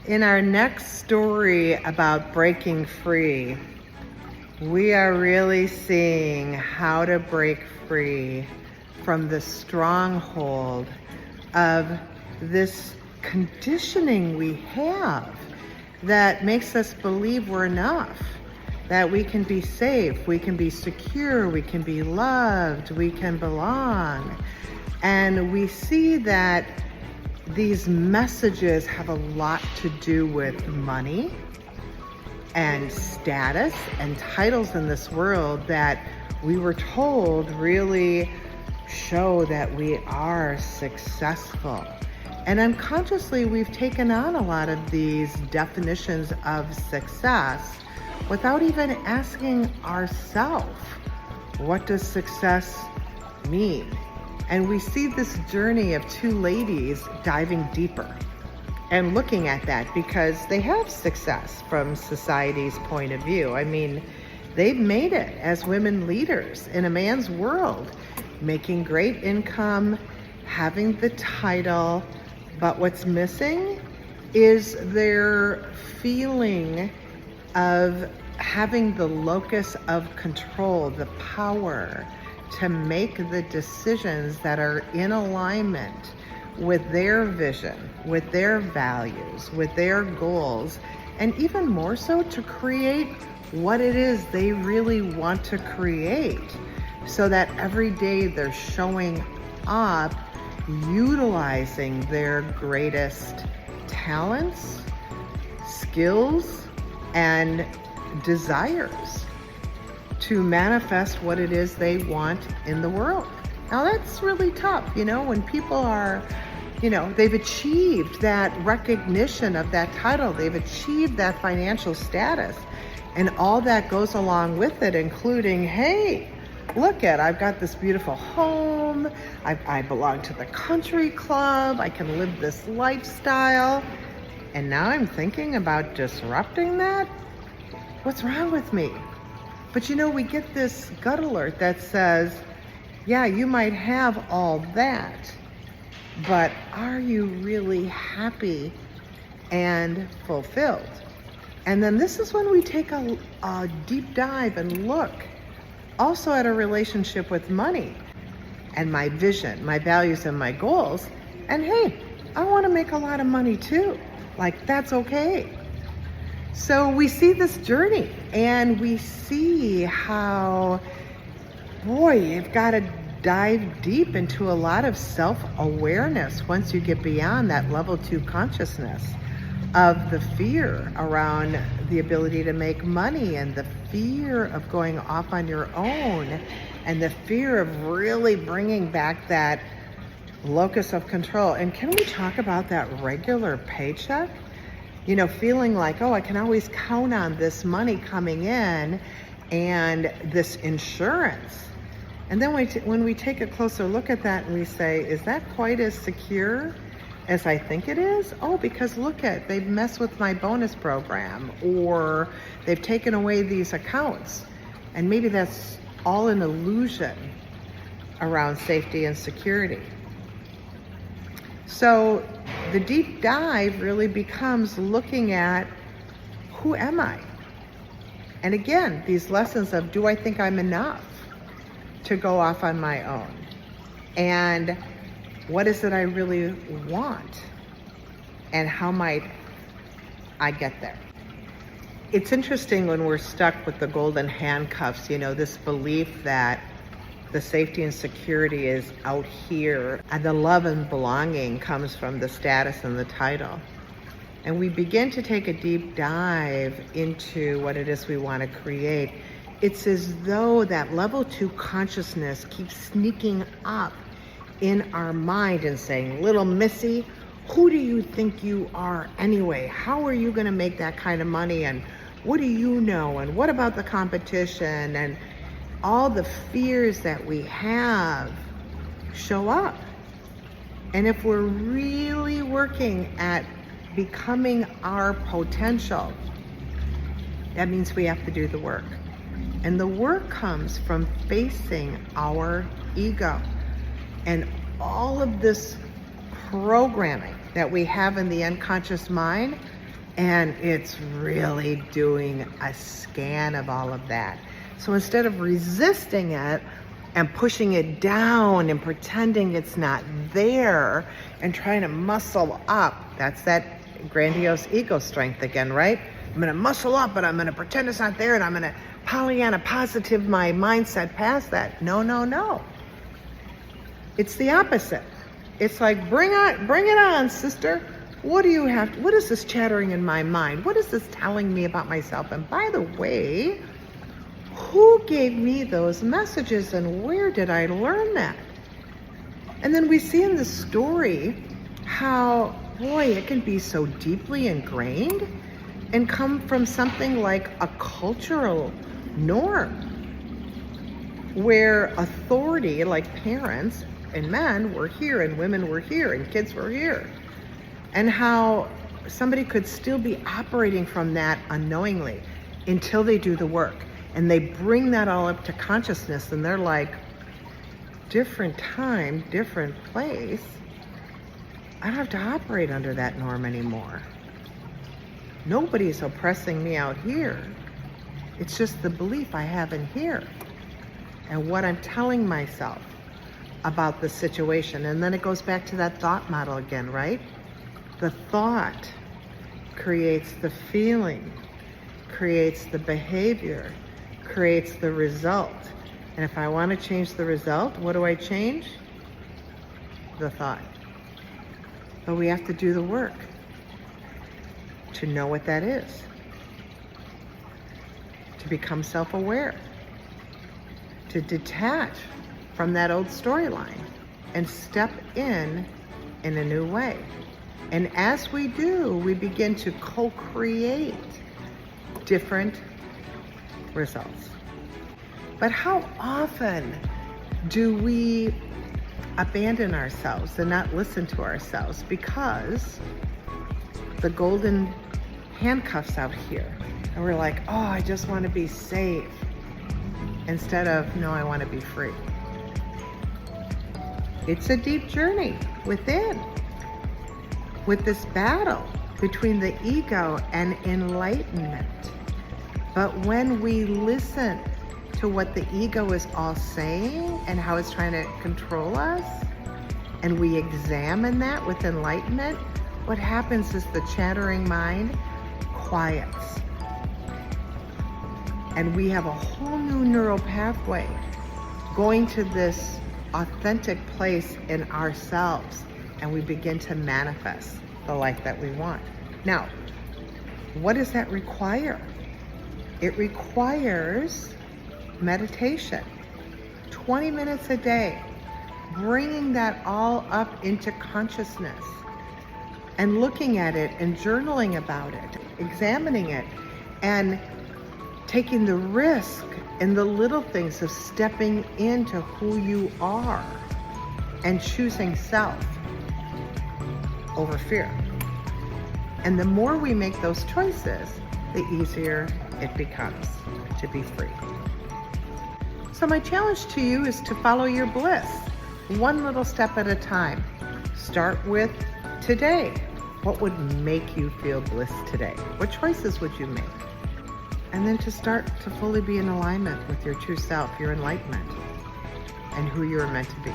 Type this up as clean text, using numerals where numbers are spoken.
In our next story about breaking free, we are really seeing how to break free from the stronghold of this conditioning we have that makes us believe we're enough, that we can be safe, we can be secure, we can be loved, we can belong. And we see that these messages have a lot to do with money and status and titles in this world that we were told really show that we are successful. And unconsciously, we've taken on a lot of these definitions of success without even asking ourselves, what does success mean? And we see this journey of two ladies diving deeper and looking at that because they have success from society's point of view. I mean, they've made it as women leaders in a man's world, making great income, having the title, but what's missing is their feeling of having the locus of control, the power to make the decisions that are in alignment with their vision, with their values, with their goals, and even more so to create what it is they really want to create, so that every day they're showing up utilizing their greatest talents, skills, and desires to manifest what it is they want in the world. Now that's really tough, when people are, they've achieved that recognition of that title, they've achieved that financial status, and all that goes along with it, including, hey, I've got this beautiful home, I belong to the country club, I can live this lifestyle, and now I'm thinking about disrupting that? What's wrong with me? But we get this gut alert that says, yeah, you might have all that, but are you really happy and fulfilled? And then this is when we take a deep dive and look also at a relationship with money and my vision, my values, and my goals. And hey, I want to make a lot of money too. That's okay. So we see this journey and we see how, you've got to dive deep into a lot of self-awareness once you get beyond that level 2 consciousness of the fear around the ability to make money and the fear of going off on your own and the fear of really bringing back that locus of control. And can we talk about that regular paycheck? Feeling like, I can always count on this money coming in and this insurance. And then when we take a closer look at that and we say, is that quite as secure as I think it is? Because they've messed with my bonus program, or they've taken away these accounts. And maybe that's all an illusion around safety and security. So the deep dive really becomes looking at, who am I? And again, these lessons of, do I think I'm enough to go off on my own? And what is it I really want? And how might I get there? It's interesting when we're stuck with the golden handcuffs, this belief that the safety and security is out here, and the love and belonging comes from the status and the title. And we begin to take a deep dive into what it is we want to create. It's as though that level 2 consciousness keeps sneaking up in our mind and saying, little missy, who do you think you are anyway? How are you going to make that kind of money? And what do you know? And what about the competition? And all the fears that we have show up. And if we're really working at becoming our potential, that means we have to do the work. And the work comes from facing our ego and all of this programming that we have in the unconscious mind And it's really doing a scan of all of that. So instead of resisting it and pushing it down and pretending it's not there and trying to muscle up, that's that grandiose ego strength again, right? I'm gonna muscle up, but I'm gonna pretend it's not there, and I'm gonna Pollyanna positive my mindset past that. No, no, no. It's the opposite. It's like, bring it on, sister. What is this chattering in my mind? What is this telling me about myself? And by the way, who gave me those messages and where did I learn that? And then we see in the story how, boy, it can be so deeply ingrained and come from something like a cultural norm where authority, like parents and men, were here and women were here and kids were here. And how somebody could still be operating from that unknowingly until they do the work. And they bring that all up to consciousness and they're like, different time, different place. I don't have to operate under that norm anymore. Nobody's oppressing me out here. It's just the belief I have in here and what I'm telling myself about the situation. And then it goes back to that thought model again, right? The thought creates the feeling, creates the behavior, creates the result. And if I want to change the result, what do I change? The thought. But we have to do the work to know what that is, to become self-aware, to detach from that old storyline and step in a new way. And as we do, we begin to co-create different results. But how often do we abandon ourselves and not listen to ourselves because the golden handcuffs out here, and we're like, oh, I just want to be safe, instead of, no, I want to be free. It's a deep journey within, with this battle between the ego and enlightenment. But when we listen to what the ego is all saying and how it's trying to control us, and we examine that with enlightenment, what happens is the chattering mind quiets. And we have a whole new neural pathway going to this authentic place in ourselves, and we begin to manifest the life that we want. Now, what does that require? It requires meditation, 20 minutes a day, bringing that all up into consciousness and looking at it and journaling about it, examining it, and taking the risk in the little things of stepping into who you are and choosing self over fear. And the more we make those choices, the easier it becomes to be free. So my challenge to you is to follow your bliss, one little step at a time. Start with today. What would make you feel bliss today? What choices would you make? And then to start to fully be in alignment with your true self, your enlightenment, and who you're meant to be.